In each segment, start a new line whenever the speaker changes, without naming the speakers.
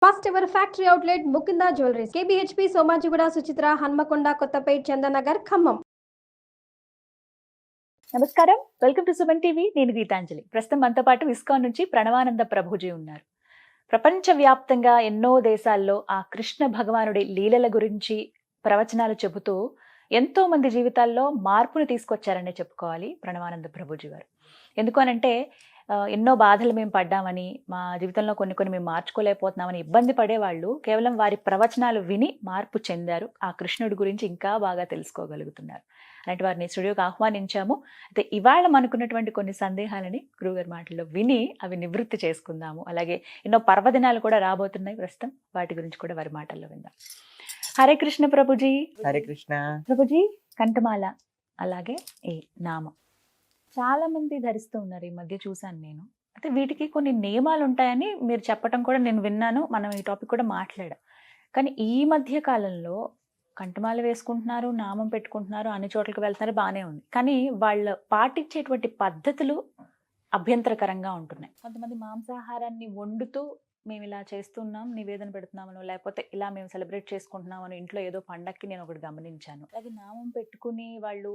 First ever factory outlet Mukunda jewelleries KBHP Somajiguda Suchitra Hanamkonda Kothapet Chandanagar Khammam.
నమస్కారం, welcome to Suman TV. నేను గీతాంజలి. ప్రస్తుతం మనతో పాటు ఇస్కాన్ నుంచి ప్రణవానంద ప్రభుజీ ఉన్నారు. ప్రపంచవ్యాప్తంగా ఎన్నో దేశాల్లో ఆ కృష్ణ భగవానుడి లీలల గురించి ప్రవచనాలు చెబుతూ ఎంతో మంది జీవితాల్లో మార్పును తీసుకొచ్చారనే చెప్పుకోవాలి ప్రణవానంద ప్రభుజీ గారు. ఎందుకు అనంటే ఎన్నో బాధలు మేము పడ్డామని, మా జీవితంలో కొన్ని మేము మార్చుకోలేకపోతున్నామని ఇబ్బంది పడేవాళ్ళు కేవలం వారి ప్రవచనాలు విని మార్పు చెందారు. ఆ కృష్ణుడి గురించి ఇంకా బాగా తెలుసుకోగలుగుతున్నారు. అలాంటి వారిని స్టూడియోకి ఆహ్వానించాము. అయితే ఇవాళ మనకున్నటువంటి కొన్ని సందేహాలని గురువుగారి మాటల్లో విని అవి నివృత్తి చేసుకుందాము. అలాగే ఎన్నో పర్వదినాలు కూడా రాబోతున్నాయి ప్రస్తుతం, వాటి గురించి కూడా వారి మాటల్లో విందాం. హరే కృష్ణ ప్రభుజీ.
హరే కృష్ణ
ప్రభుజీ, కంఠమాల అలాగే ఈ నామం చాలా మంది ధరిస్తూ ఉన్నారు. ఈ మధ్య చూశాను నేను. అయితే వీటికి కొన్ని నియమాలు ఉంటాయని మీరు చెప్పడం కూడా నేను విన్నాను. మనం ఈ టాపిక్ కూడా మాట్లాడాం. కానీ ఈ మధ్య కాలంలో కంఠమాల వేసుకుంటున్నారు, నామం పెట్టుకుంటున్నారు, అన్ని చోట్లకి వెళ్తున్నారు, బాగానే ఉంది. కానీ వాళ్ళు పాటించేటువంటి పద్ధతులు అభ్యంతరకరంగా ఉంటున్నాయి. కొంతమంది మాంసాహారాన్ని వండుతూ మేము ఇలా చేస్తున్నాం, నివేదన పెడుతున్నామనో, లేకపోతే ఇలా మేము సెలబ్రేట్ చేసుకుంటున్నామని ఇంట్లో ఏదో పండక్కి నేను ఒకటి గమనించాను. అలాగే నామం పెట్టుకుని వాళ్ళు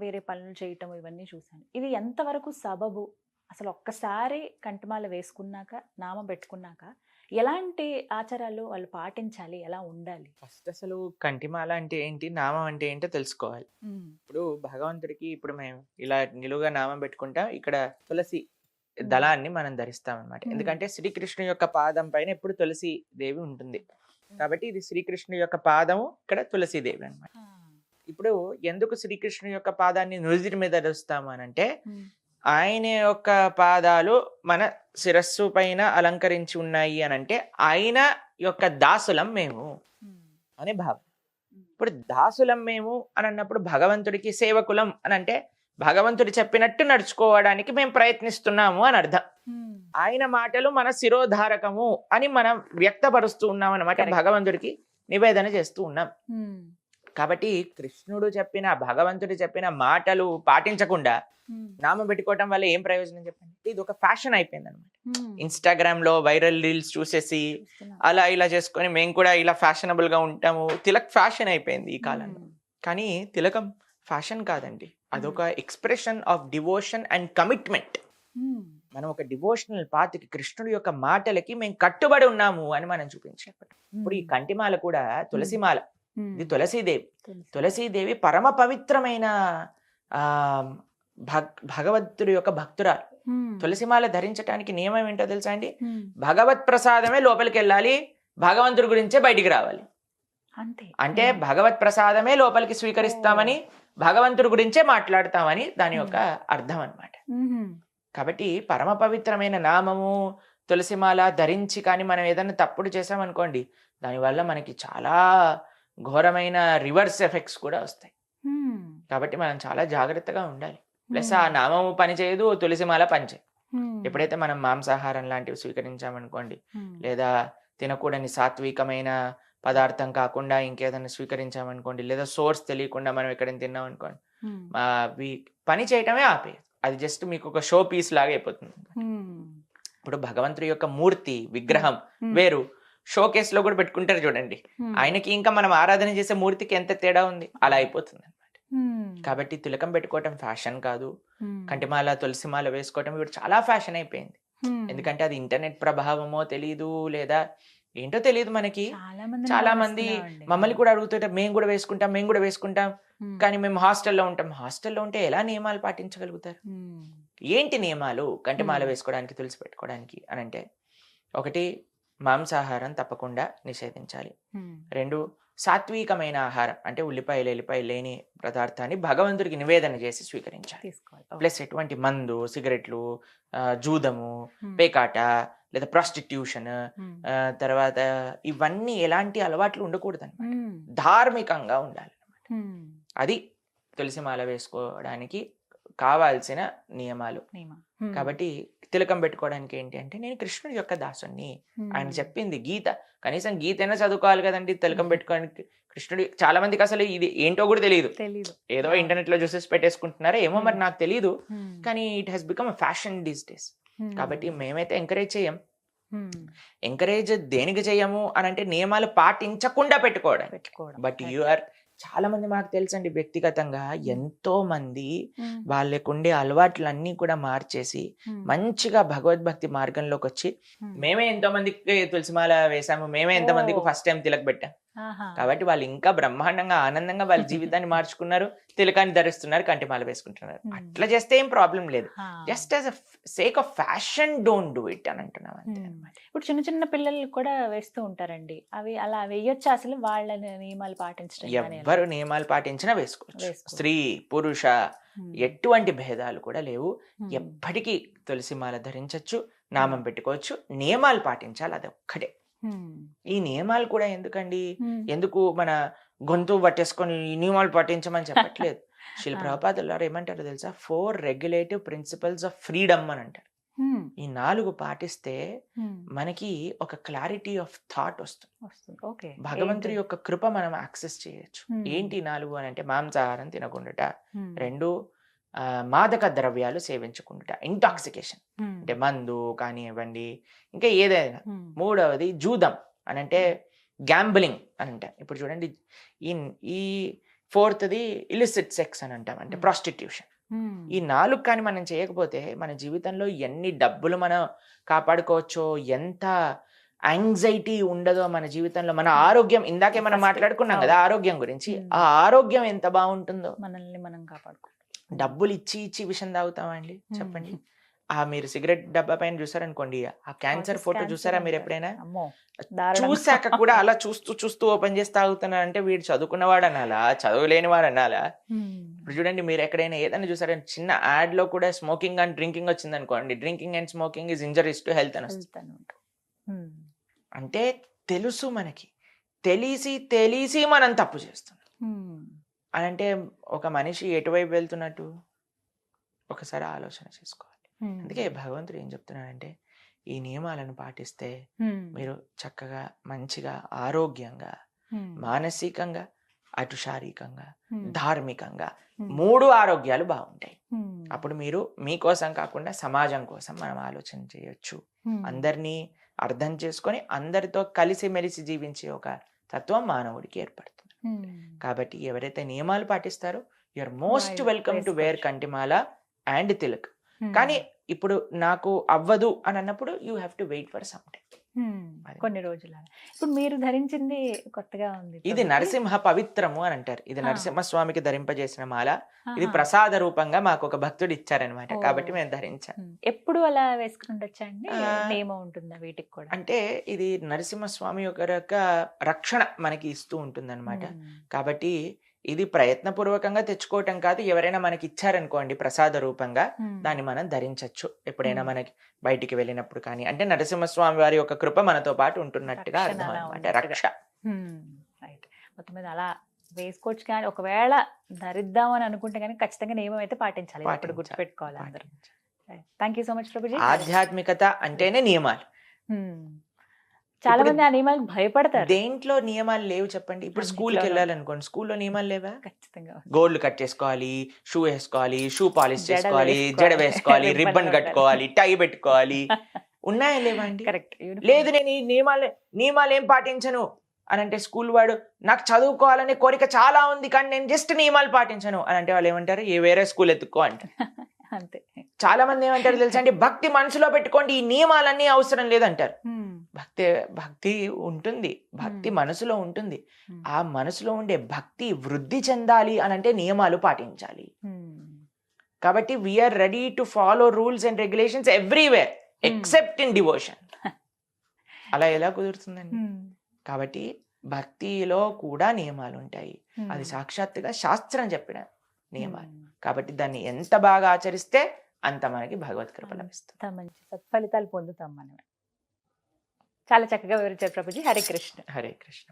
వేరే పనులు చేయటం ఇవన్నీ చూశాను. ఇది ఎంతవరకు సబబు? అసలు ఒక్కసారి కంఠమాల వేసుకున్నాక, నామం పెట్టుకున్నాక ఎలాంటి ఆచారాలు వాళ్ళు పాటించాలి, ఎలా ఉండాలి?
ఫస్ట్ అసలు కంఠిమాల అంటే ఏంటి, నామం అంటే ఏంటో తెలుసుకోవాలి. ఇప్పుడు భగవంతుడికి ఇప్పుడు మేము ఇలా నిలువుగా నామం పెట్టుకుంటాం, ఇక్కడ తులసి దళాన్ని మనం ధరిస్తాం అనమాట. ఎందుకంటే శ్రీకృష్ణుని యొక్క పాదం పైన ఎప్పుడు తులసి దేవి ఉంటుంది కాబట్టి ఇది శ్రీకృష్ణుని యొక్క పాదము, ఇక్కడ తులసీదేవి అనమాట. ఇప్పుడు ఎందుకు శ్రీకృష్ణుని యొక్క పాదాన్ని నుదిటి మీద ధరిస్తాము అనంటే, ఆయన యొక్క పాదాలు మన శిరస్సు పైన అలంకరించి ఉన్నాయి అనంటే ఆయన యొక్క దాసులం మేము అనే భావం. ఇప్పుడు దాసులం మేము అని అన్నప్పుడు భగవంతుడికి సేవకులం అని అంటే భగవంతుడు చెప్పినట్టు నడుచుకోవడానికి మేము ప్రయత్నిస్తున్నాము అని అర్థం. ఆయన మాటలు మన శిరోధారకము అని మనం వ్యక్తపరుస్తూ ఉన్నాం అన్నమాట. భగవంతుడికి నివేదన చేస్తూ ఉన్నాం. కాబట్టి కృష్ణుడు చెప్పిన, భగవంతుడు చెప్పిన మాటలు పాటించకుండా నామం పెట్టుకోవటం వల్ల ఏం ప్రయోజనం చెప్పండి? ఇది ఒక ఫ్యాషన్ అయిపోయింది అనమాట. ఇన్స్టాగ్రామ్ లో వైరల్ రీల్స్ చూసేసి అలా ఇలా చేసుకొని మేము కూడా ఇలా ఫ్యాషనబుల్ గా ఉంటాము. తిలక్ ఫ్యాషన్ అయిపోయింది ఈ కాలంలో. కానీ తిలకం ఫ్యాషన్ కాదండి, అదొక expression of devotion and commitment. మనం ఒక డివోషనల్ పాత్కి, కృష్ణుడి యొక్క మాటలకి మేము కట్టుబడి ఉన్నాము అని మనం చూపించేటప్పుడు. ఇప్పుడు ఈ కంఠిమాల కూడా తులసిమాల, ఇది తులసీదేవి. తులసీదేవి పరమ పవిత్రమైన భగవంతుడి యొక్క భక్తురాలు. తులసిమాల ధరించడానికి నియమం ఏంటో తెలుసా అండి? భగవత్ ప్రసాదమే లోపలికి వెళ్ళాలి, భగవంతుడి గురించే బయటికి రావాలి. అంటే భగవత్ ప్రసాదమే లోపలికి స్వీకరిస్తామని, భగవంతుడి గురించే మాట్లాడతామని దాని యొక్క అర్థం అన్నమాట. కాబట్టి పరమ పవిత్రమైన నామము తులసిమాల ధరించి కానీ మనం ఏదైనా తప్పుడు చేసామనుకోండి, దానివల్ల మనకి చాలా ఘోరమైన రివర్స్ ఎఫెక్ట్స్ కూడా వస్తాయి. కాబట్టి మనం చాలా జాగ్రత్తగా ఉండాలి. ప్లస్ ఆ నామము పనిచేయదు, తులసిమాల పనిచేయదు. ఎప్పుడైతే మనం మాంసాహారం లాంటివి స్వీకరించామనుకోండి, లేదా తినకూడని సాత్వికమైన పదార్థం కాకుండా ఇంకేదైనా స్వీకరించామనుకోండి, లేదా సోర్స్ తెలియకుండా మనం ఎక్కడైనా తిన్నాం అనుకోండి, పని చేయటమే ఆపేది. అది జస్ట్ మీకు ఒక షో పీస్ లాగా అయిపోతుంది. ఇప్పుడు భగవంతుడి యొక్క మూర్తి, విగ్రహం వేరు, షో కేస్ లో కూడా పెట్టుకుంటారు చూడండి, ఆయనకి ఇంకా మనం ఆరాధన చేసే మూర్తికి ఎంత తేడా ఉంది, అలా అయిపోతుంది అనమాట. కాబట్టి తిలకం పెట్టుకోవటం ఫ్యాషన్ కాదు, కంఠిమాల తులసిమాల వేసుకోవటం ఇప్పుడు చాలా ఫ్యాషన్ అయిపోయింది. ఎందుకంటే అది ఇంటర్నెట్ ప్రభావమో తెలియదు, లేదా ఏంటో తెలియదు మనకి. చాలా మంది మమ్మల్ని కూడా అడుగుతుంటారు, మేము కూడా వేసుకుంటాం, కానీ మేము హాస్టల్లో ఉంటాం. హాస్టల్లో ఉంటే ఎలా నియమాలు పాటించగలుగుతారు? ఏంటి నియమాలు కంఠిమాల వేసుకోవడానికి, తులసి పెట్టుకోవడానికి అని అంటే, ఒకటి మాంసాహారం తప్పకుండా నిషేధించాలి. 2 సాత్వికమైన ఆహారం అంటే ఉల్లిపాయలు లేని పదార్థాన్ని భగవంతుడికి నివేదన చేసి స్వీకరించాలి. ప్లస్ ఎటువంటి మందు, సిగరెట్లు, జూదము, పేకాట లేదా ప్రాస్టిట్యూషన్, తర్వాత ఇవన్నీ ఎలాంటి అలవాట్లు ఉండకూడదు అనమాట. ధార్మికంగా ఉండాలి అనమాట. అది తులసిమాల వేసుకోవడానికి కావాల్సిన నియమాలు. కాబట్టి తిలకం పెట్టుకోవడానికి ఏంటి అంటే, నేను కృష్ణుడి యొక్క దాసుని, ఆయన చెప్పింది గీత, కనీసం గీత అయినా చదువుకోవాలి కదండి తిలకం పెట్టుకోవడానికి. కృష్ణుడి చాలా మందికి అసలు ఇది ఏంటో కూడా తెలియదు, ఏదో ఇంటర్నెట్ లో చూసేసి పెట్టేసుకుంటున్నారా ఏమో మరి నాకు తెలియదు. కానీ it has become fashion these days. కాబట్టి మేమైతే ఎంకరేజ్ చేయం, ఎంకరేజ్ దేనికి చేయము అని అంటే నియమాలు పాటించకుండా పెట్టుకోవడం.
పెట్టుకోవడం.
బట్ యు ఆర్ చాలా మంది మాకు తెలుసండి వ్యక్తిగతంగా ఎంతో మంది వాళ్ళకుండే అలవాట్లన్నీ కూడా మార్చేసి మంచిగా భగవద్భక్తి మార్గంలోకి వచ్చి మేమే ఎంతో మందికి తులసిమాల వేసాము, మేమే ఎంతో మందికి ఫస్ట్ టైం తిలక్ పెట్టాం. కాబట్టి వాళ్ళు ఇంకా బ్రహ్మాండంగా ఆనందంగా వాళ్ళ జీవితాన్ని మార్చుకున్నారు, తిలకాన్ని ధరిస్తున్నారు, కంటిమాల వేసుకుంటున్నారు. అట్లా చేస్తే ఏం ప్రాబ్లం లేదు. Just as a sake of fashion don't do it అని అంటున్నాం అంతే అన్నమాట.
ఇప్పుడు చిన్న చిన్న పిల్లలు కూడా వేస్తూ ఉంటారండి, అవి అలా వేయొచ్చు అసలు వాళ్ళ నియమాలు పాటించడం?
ఎవ్వరు నియమాలు పాటించినా వేసుకోవచ్చు. స్త్రీ పురుష ఎటువంటి భేదాలు కూడా లేవు. ఎప్పటికీ తులసిమాల ధరించవచ్చు, నామం పెట్టుకోవచ్చు, నియమాలు పాటించాలి, అది ఒక్కటే. ఈ నియమాలు కూడా ఎందుకండి, ఎందుకు మన గొంతు పట్టేసుకొని ఈ నియమాలు పాటించమని చెప్పట్లేదు. శిల ప్రభుపాదులు వారు ఏమంటారు తెలుసా, 4 రెగ్యులేటివ్ ప్రిన్సిపల్స్ ఆఫ్ ఫ్రీడమ్ అని అంటారు. ఈ 4 పాటిస్తే మనకి ఒక క్లారిటీ ఆఫ్ థాట్ వస్తుంది. భగవంతుడి యొక్క కృప మనం యాక్సెస్ చేయొచ్చు. ఏంటి 4 అని అంటే, మాంసాహారం తినకుండాట, 2 మాదక ద్రవ్యాలు సేవించకుండా, ఇంటాక్సికేషన్ అంటే మందు కానివ్వండి ఇంకా ఏదైనా, 3వది జూదం అని అంటే గ్యాంబ్లింగ్ అని అంటాం. ఇప్పుడు చూడండి ఈ 4థది ఇలిసిట్ సెక్స్ అని అంటాం, అంటే ప్రాస్టిట్యూషన్. ఈ 4 కానీ మనం చేయకపోతే మన జీవితంలో ఎన్ని డబ్బులు మనం కాపాడుకోవచ్చో, ఎంత యాంగ్జైటీ ఉండదో మన జీవితంలో, మన ఆరోగ్యం, ఇందాకే మనం మాట్లాడుకున్నాం కదా ఆరోగ్యం గురించి, ఆ ఆరోగ్యం ఎంత బాగుంటుందో.
మనల్ని మనం కాపాడుకో.
డబ్బులు ఇచ్చి ఇచ్చి విషం తాగుతామండి చెప్పండి. మీరు సిగరెట్ డబ్బా పైన చూసారనుకోండి, ఆ క్యాన్సర్ ఫోటో చూసారా మీరు ఎప్పుడైనా? చూసాక కూడా అలా చూస్తూ చూస్తూ ఓపెన్ చేసి తాగుతున్నారంటే వీడు చదువుకున్నవాడు అనాలా, చదువులేని వాడు అనాలా? ఇప్పుడు చూడండి, మీరు ఎక్కడైనా ఏదైనా చూసారా, చిన్న యాడ్ లో కూడా స్మోకింగ్ అండ్ డ్రింకింగ్ వచ్చింది అనుకోండి, drinking and smoking is injuries to health అని వస్తుంది. అంటే తెలుసు మనకి, తెలిసి మనం తప్పు చేస్తున్నాం అని అంటే ఒక మనిషి ఎటువైపు వెళ్తున్నట్టు ఒకసారి ఆలోచన చేసుకోవాలి. అందుకే భగవంతుడు ఏం చెప్తున్నాడంటే, ఈ నియమాలను పాటిస్తే మీరు చక్కగా మంచిగా ఆరోగ్యంగా మానసికంగా అటు శారీరకంగా ధార్మికంగా 3 ఆరోగ్యాలు బాగుంటాయి. అప్పుడు మీరు మీకోసం కాకుండా సమాజం కోసం మనం ఆలోచన చేయొచ్చు. అందరినీ అర్థం చేసుకొని అందరితో కలిసిమెలిసి జీవించే ఒక తత్వం మానవుడికి ఏర్పడుతుంది. కాబట్టి ఎవరైతే నియమాలు పాటిస్తారో you are most welcome to where Kantimala and Tilak. కానీ ఇప్పుడు నాకు అవ్వదు అని అన్నప్పుడు you have to wait for some time,
కొన్ని రోజులు. ఇప్పుడు మీరు ధరించింది కొత్తగా ఉంది,
ఇది నరసింహ పవిత్రము అని అంటారు. ఇది నరసింహస్వామికి ధరింపజేసిన మాల. ఇది ప్రసాద రూపంగా మాకు ఒక భక్తుడు ఇచ్చారనమాట, కాబట్టి మేము ధరించాం.
ఎప్పుడు అలా వేసుకుంటొచ్చా అండి? నియమం ఉంటుందా వీటికి కూడా?
అంటే ఇది నరసింహస్వామి యొక్క రక్షణ మనకి ఇస్తూ ఉంటుంది అనమాట. కాబట్టి ఇది ప్రయత్నపూర్వకంగా తెచ్చుకోవటం కాదు, ఎవరైనా మనకి ఇచ్చారనుకోండి ప్రసాద రూపంగా, దాన్ని మనం ధరించవచ్చు ఎప్పుడైనా మనకి బయటికి వెళ్ళినప్పుడు. కానీ అంటే నరసింహస్వామి వారి యొక్క కృప మనతో పాటు ఉంటున్నట్టుగా అర్థం అనమాట, రక్ష.
మొత్తం మీద అలా వేసుకోవచ్చు. కానీ ఒకవేళ ధరిద్దామని అనుకుంటే కానీ ఖచ్చితంగా నియమం అయితే పాటించాలి, ఇప్పుడు గుర్తుపెట్టుకోవాలి అందరూ. Thank you so much Prabhuji.
ఆధ్యాత్మికత అంటేనే నియమాలు.
చాలా మంది ఆ నియమాలకు భయపడతారు.
దేంట్లో నియమాలు లేవు చెప్పండి? ఇప్పుడు స్కూల్కి వెళ్ళాలనుకోండి, స్కూల్లో నియమాలు లేవా?
ఖచ్చితంగా
గోల్డ్ కట్ చేసుకోవాలి, షూ వేసుకోవాలి, షూ పాలిష్ చేసుకోవాలి, జడ వేసుకోవాలి, రిబ్బన్ కట్టుకోవాలి, టై పెట్టుకోవాలి. ఉన్నాయా లేవా అండి?
కరెక్ట్.
లేదు నేను ఈ నియమాలు ఏం పాటించను అని అంటే, స్కూల్ వాడు నాకు చదువుకోవాలనే కోరిక చాలా ఉంది కానీ నేను జస్ట్ నియమాలు పాటించను అని అంటే వాళ్ళు ఏమంటారు, ఏ వేరే స్కూల్ ఎత్తుక్కో అంటారు.
అంతే.
చాలా మంది ఏమంటారు తెలుసా అండి, భక్తి మనసులో పెట్టుకోండి, ఈ నియమాలన్నీ అవసరం లేదంటారు. భక్తి ఉంటుంది, భక్తి మనసులో ఉంటుంది. ఆ మనసులో ఉండే భక్తి వృద్ధి చెందాలి అని అంటే నియమాలు పాటించాలి. కాబట్టి we are ready to follow rules and regulations everywhere except in devotion. అలా ఎలా కుదురుతుందండి? కాబట్టి భక్తిలో కూడా నియమాలు ఉంటాయి. అది సాక్షాత్తుగా శాస్త్రం చెప్పిన నియమాలు. కాబట్టి దాన్ని ఎంత బాగా ఆచరిస్తే అంత మనకి భగవత్ కృప లభిస్తుంది,
మంచి సత్ఫలితాలు పొందుతాం మనం. చాలా చక్కగా వివరించారు ప్రభుజీ. హరే కృష్ణ.
హరే కృష్ణ.